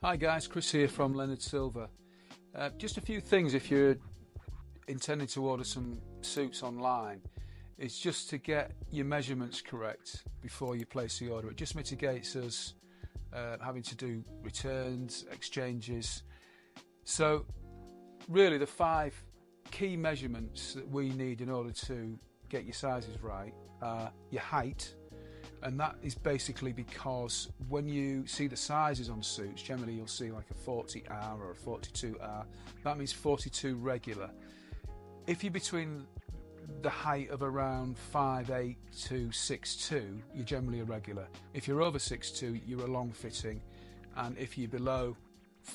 Hi guys, Chris here from Leonard Silver. Just a few things if you're intending to order some suits online is just to get your measurements correct before you place the order. It just mitigates us having to do returns, exchanges. So really the 5 key measurements that we need in order to get your sizes right are your height. And that is basically because when you see the sizes on suits, generally you'll see like a 40R or a 42R. That means 42 regular. If you're between the height of around 5'8" to 6'2", you're generally a regular. If you're over 6'2", you're a long fitting. And if you're below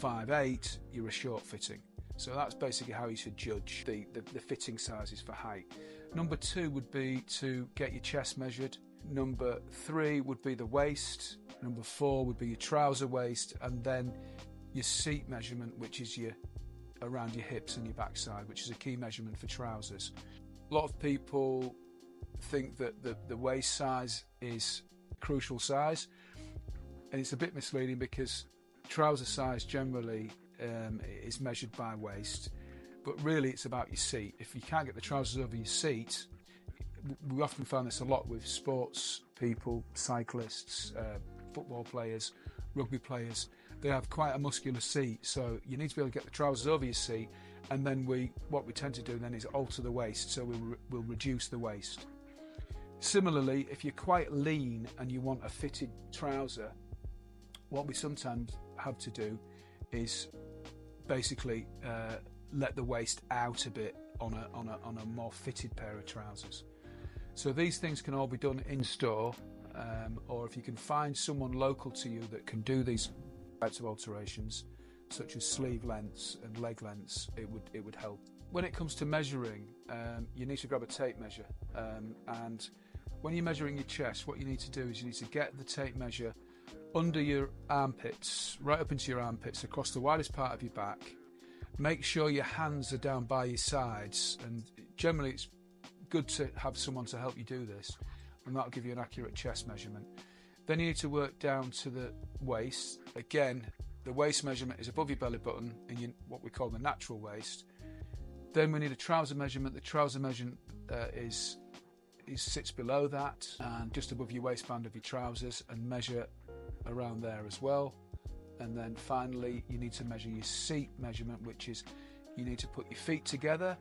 5'8", you're a short fitting. So that's basically how you should judge the fitting sizes for height. Number 2 would be to get your chest measured. Number 3 would be the waist. Number 4 would be your trouser waist, and then your seat measurement, which is around your hips and your backside, which is a key measurement for trousers. A lot of people think that the waist size is a crucial size, and it's a bit misleading because trouser size generally is measured by waist, but really it's about your seat. If you can't get the trousers over your seat, we often find this a lot with sports people, cyclists, football players, rugby players. They have quite a muscular seat, so you need to be able to get the trousers over your seat, and then what we tend to do then is alter the waist, so we'll reduce the waist. Similarly, if you're quite lean and you want a fitted trouser, what we sometimes have to do is basically let the waist out a bit on a more fitted pair of trousers. So these things can all be done in store, or if you can find someone local to you that can do these types of alterations, such as sleeve lengths and leg lengths, it would help. When it comes to measuring, you need to grab a tape measure, and when you're measuring your chest, what you need to do is you need to get the tape measure under your armpits, right up into your armpits, across the widest part of your back. Make sure your hands are down by your sides, and generally it's good to have someone to help you do this, and that'll give you an accurate chest measurement. Then you need to work down to the waist. Again, the waist measurement is above your belly button in what we call the natural waist. Then we need a trouser measurement. The trouser measurement sits below that and just above your waistband of your trousers, and measure around there as well. And then finally you need to measure your seat measurement, which is you need to put your feet together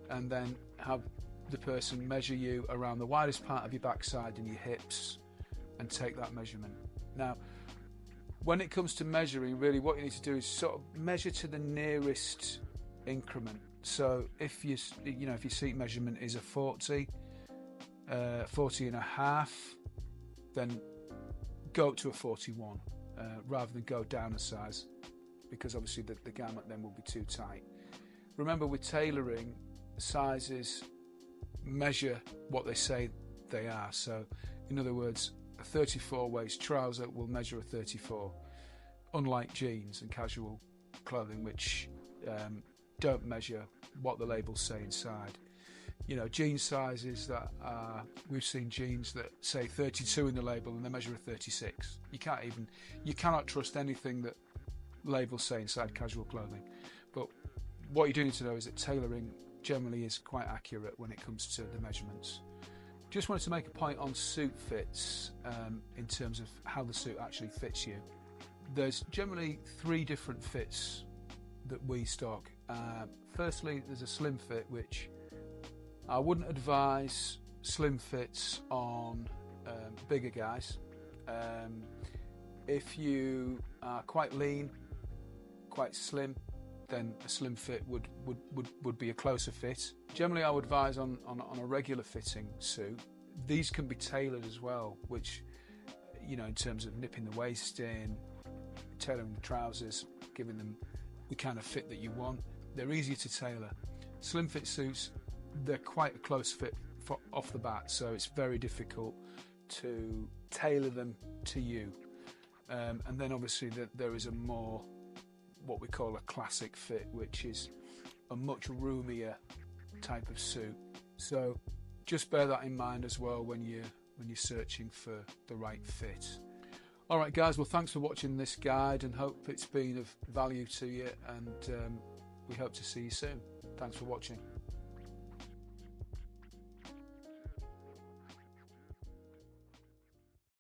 and then have the person measure you around the widest part of your backside and your hips and take that measurement. Now, when it comes to measuring, really what you need to do is sort of measure to the nearest increment. So if your seat measurement is a 40 and a half, then go up to a 41 rather than go down a size, because obviously the garment then will be too tight. Remember, with tailoring, sizes measure what they say they are. So in other words, a 34 waist trouser will measure a 34, unlike jeans and casual clothing, which don't measure what the labels say inside. Jean sizes we've seen jeans that say 32 in the label and they measure a 36. You cannot trust anything that labels say inside casual clothing. But what you do need to know is that tailoring generally is quite accurate when it comes to the measurements. Just wanted to make a point on suit fits in terms of how the suit actually fits you. There's generally 3 different fits that we stock. Firstly, there's a slim fit, which I wouldn't advise slim fits on bigger guys. If you are quite lean, quite slim, then a slim fit would be a closer fit. Generally, I would advise on a regular fitting suit. These can be tailored as well, which, in terms of nipping the waist in, tailoring the trousers, giving them the kind of fit that you want. They're easier to tailor. Slim fit suits, they're quite a close fit off the bat, so it's very difficult to tailor them to you. And then obviously there is a more what we call a classic fit, which is a much roomier type of suit. So just bear that in mind as well when you're searching for the right fit. Alright guys, well thanks for watching this guide and hope it's been of value to you, and we hope to see you soon. Thanks for watching.